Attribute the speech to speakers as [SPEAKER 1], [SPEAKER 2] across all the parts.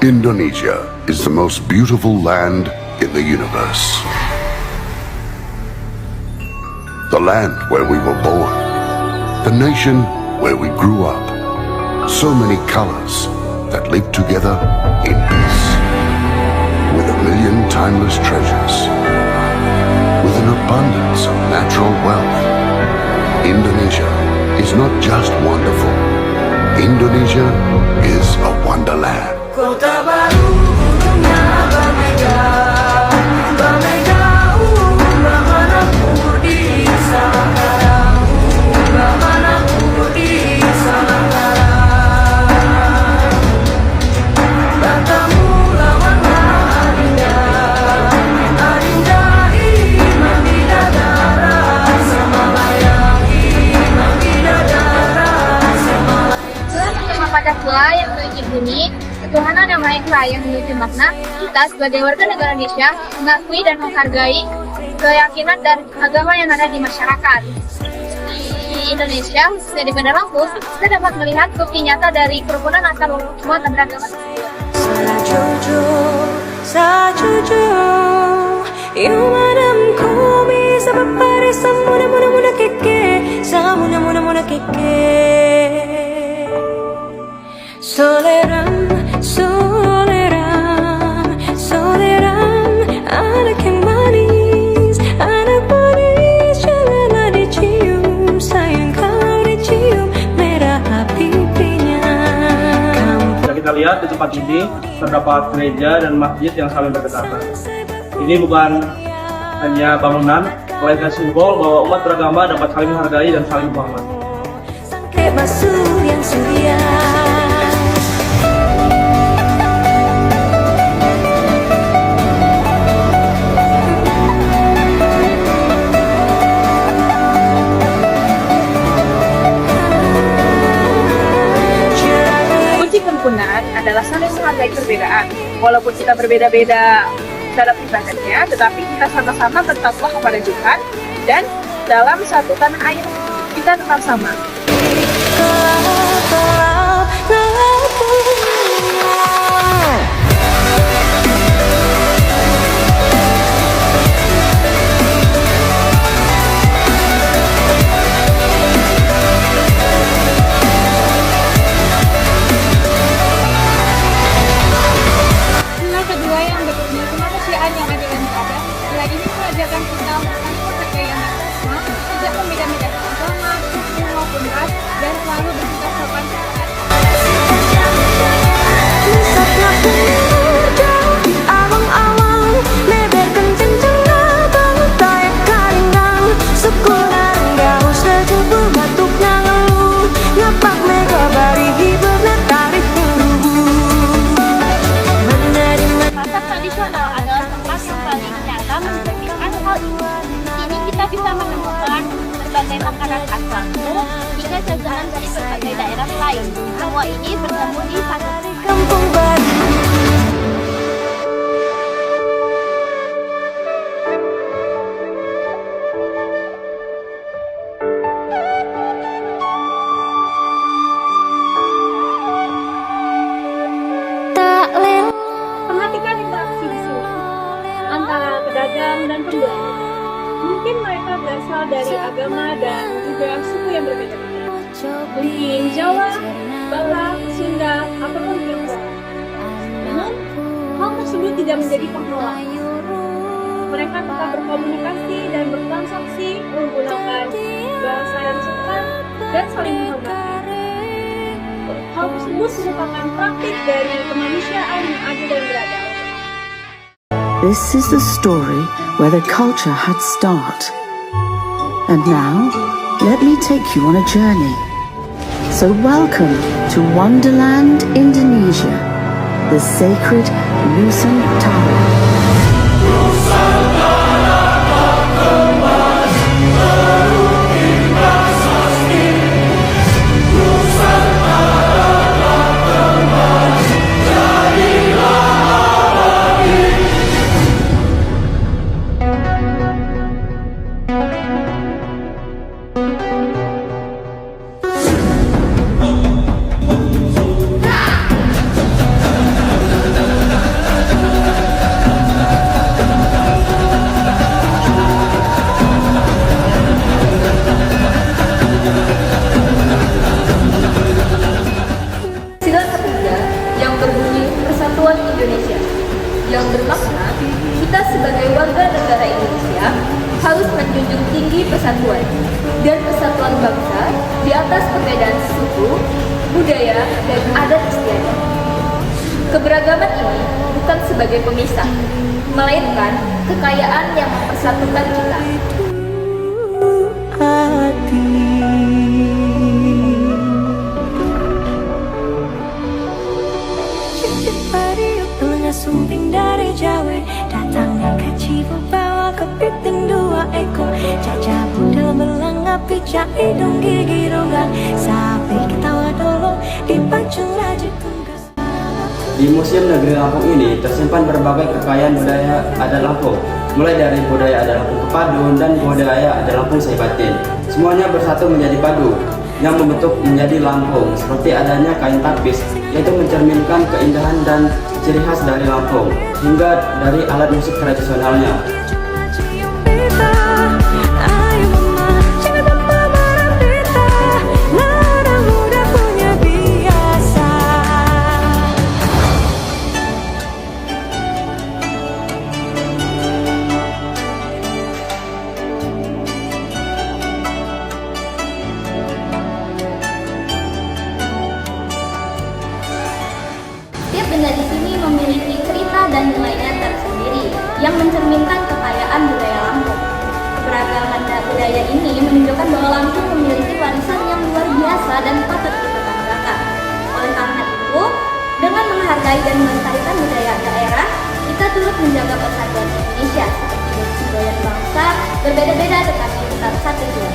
[SPEAKER 1] Indonesia is the most beautiful land in the universe. The land where we were born. The nation where we grew up. So many colors that live together in peace. With a million timeless treasures. With an abundance of natural wealth. Indonesia is not just wonderful. Indonesia is a wonderland.
[SPEAKER 2] Kota baru dunia berbeda, berbeda mana ku di sana, mana ku di sana. Bertemu lawanlah adinda, adinda iman di dada, sama layang iman di dada, sama.
[SPEAKER 3] Selain nama Pancasila yang memiliki bunyi ketuhanan yang Maha Esa yang memiliki makna, kita sebagai warga negara Indonesia mengakui dan menghargai keyakinan dan agama yang ada di masyarakat. Di Indonesia, khususnya di Bandar Lampung, kita dapat melihat bukti nyata dari kerukunan antar umat beragama tersebut.
[SPEAKER 2] Soleram, soleram, soleram, anak yang manis, janganlah dicium, sayang kalau dicium, merah pipinya.
[SPEAKER 4] Kita lihat di tempat ini terdapat gereja dan masjid yang saling berdekatan. Ini bukan hanya bangunan, melainkan simbol bahwa umat beragama dapat saling menghargai dan saling menghormati.
[SPEAKER 2] Sangke basuh yang suria.
[SPEAKER 5] Kerukunan adalah saling menghargai perbedaan. Walaupun kita berbeda-beda dalam ibadahnya, tetapi kita sama-sama bertakwa kepada Tuhan dan dalam satu tanah air kita tetap sama.
[SPEAKER 3] Yang adil dan beradab, nilai ini mengajarkan kita untuk menghargai anak bersama, tidak membeda-bedakan agama, suku maupun ras, dan selalu bersikap sopan santun. Pasar tradisional adalah tempat yang paling nyata mencerminkan hal ini. Di sini kita bisa menemukan berbagai makanan khas Lampung hingga jajanan dari berbagai daerah lain. Semua ini bertemu di satu
[SPEAKER 2] kampung baru.
[SPEAKER 3] Perhatikan interaksi di sini antara pedagang dan pembeli. Mungkin mereka berasal dari agama dan juga suku yang berbeda-beda. Mungkin Jawa, Batak, Sunda, ataupun Tionghoa. Namun, hal tersebut tidak menjadi penghalang. Mereka tetap berkomunikasi dan bertransaksi menggunakan bahasa yang sopan dan saling menghormati. Hal tersebut merupakan praktik dari kemanusiaan yang adil dan beradab.
[SPEAKER 6] This is the story where the culture had start. And now, let me take you on a journey. So welcome to Wonderland, Indonesia, the sacred Nusantara.
[SPEAKER 7] dan persatuan bangsa di atas perbedaan suku, budaya, dan adat istiadat. Keberagaman ini bukan sebagai pemisah, melainkan kekayaan yang mempersatukan kita.
[SPEAKER 2] Sumping dari Jawa datangnya kacibu bawa kepiting dua ekor caca budal belang api cak hidung gigi ronggang sapi ketawa dulu dipancung rajin tunggas.
[SPEAKER 8] Di Museum Negeri Lampung ini tersimpan berbagai kekayaan budaya adat Lampung, mulai dari budaya adat Lampung Kepadun dan budaya adat Lampung Saibatin. Semuanya bersatu menjadi padu yang membentuk menjadi Lampung, seperti adanya kain tapis, yaitu mencerminkan keindahan dan ciri khas dari Lampung, hingga dari alat musik tradisionalnya.
[SPEAKER 7] Setiap benda di sini memiliki cerita dan nilainya tersendiri yang mencerminkan kekayaan budaya Lampung. Keberagaman budaya ini menunjukkan bahwa Lampung memiliki warisan yang luar biasa dan patut dipertanyakan. Oleh karena itu, dengan menghargai dan melestarikan budaya daerah, kita turut menjaga persatuan Indonesia seperti semboyan bangsa berbeda-beda tetapi tetap satu tujuan.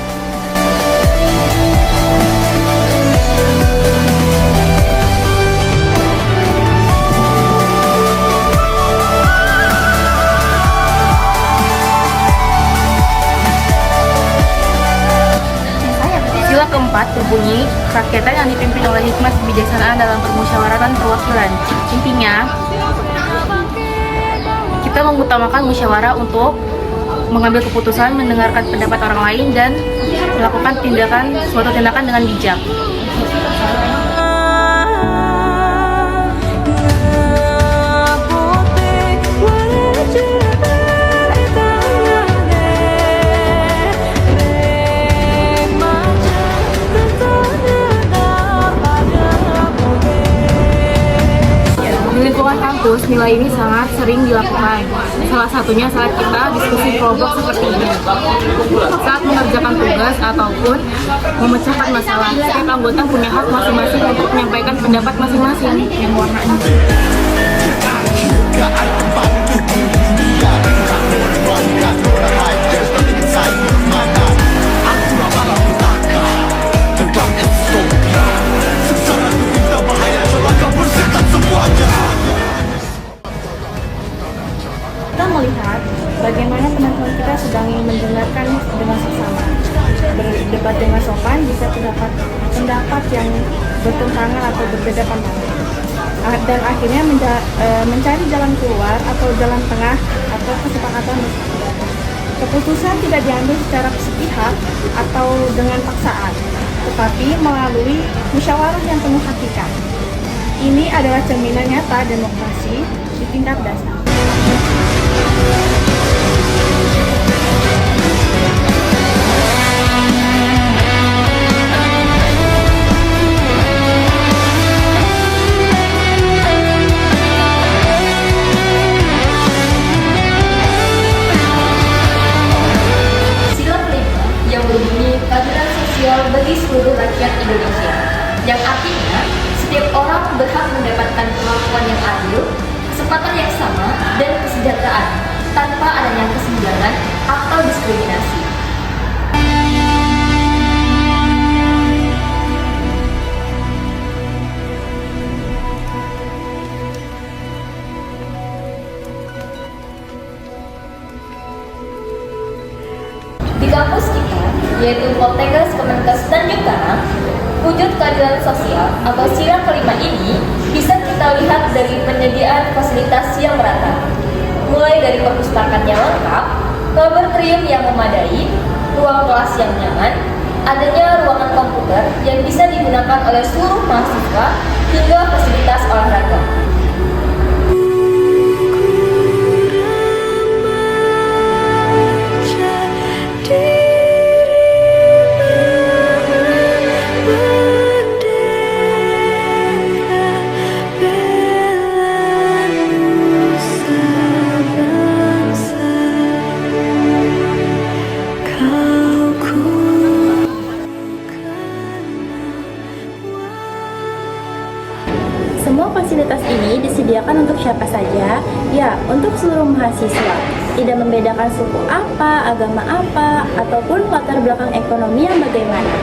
[SPEAKER 5] Sila keempat berbunyi, kerakyatan yang dipimpin oleh hikmat kebijaksanaan dalam permusyawaratan perwakilan. Intinya, kita mengutamakan musyawarah untuk mengambil keputusan, mendengarkan pendapat orang lain, dan melakukan suatu tindakan dengan bijak. Di lingkungan kampus, nilai ini sangat sering dilakukan. Salah satunya saat kita diskusi kelompok seperti ini. Saat mengerjakan tugas ataupun memecahkan masalah, setiap anggota punya hak masing-masing untuk menyampaikan pendapat masing-masing yang warnanya.
[SPEAKER 3] Kita melihat bagaimana teman-teman kita sedang mendengarkan dengan seksama, berdebat dengan sopan bisa terdapat pendapat yang bertentangan atau berbeda pandangan, dan akhirnya mencari jalan keluar atau jalan tengah atau kesepakatan. Keputusan tidak diambil secara sepihak atau dengan paksaan, tetapi melalui musyawarah yang penuh hakikat. Ini adalah cerminan nyata demokrasi di tingkat dasar.
[SPEAKER 7] Sila kelima yang berbunyi keadilan sosial bagi seluruh rakyat Indonesia, yang artinya setiap orang berhak mendapatkan perlakuan yang adil, kesempatan yang sama, dan kesejahteraan tanpa adanya kesenjangan atau diskriminasi. Di kampus kita, yaitu Poltekkes Kemenkes Tanjung Karang, wujud keadilan sosial atau sila kelima ini bisa kita lihat dari penyediaan fasilitas yang merata, mulai dari perpustakaan yang lengkap, laboratorium yang memadai, ruang kelas yang nyaman, adanya ruangan komputer yang bisa digunakan oleh seluruh mahasiswa, hingga fasilitas olahraga. fasilitas ini disediakan untuk siapa saja? Ya, untuk seluruh mahasiswa. Tidak membedakan suku apa, agama apa, ataupun latar belakang ekonomi yang bagaimana.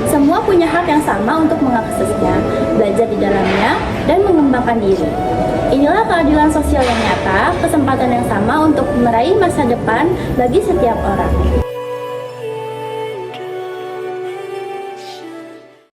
[SPEAKER 7] Semua punya hak yang sama untuk mengaksesnya, belajar di dalamnya, dan mengembangkan diri. Inilah keadilan sosial yang nyata, kesempatan yang sama untuk meraih masa depan bagi setiap orang.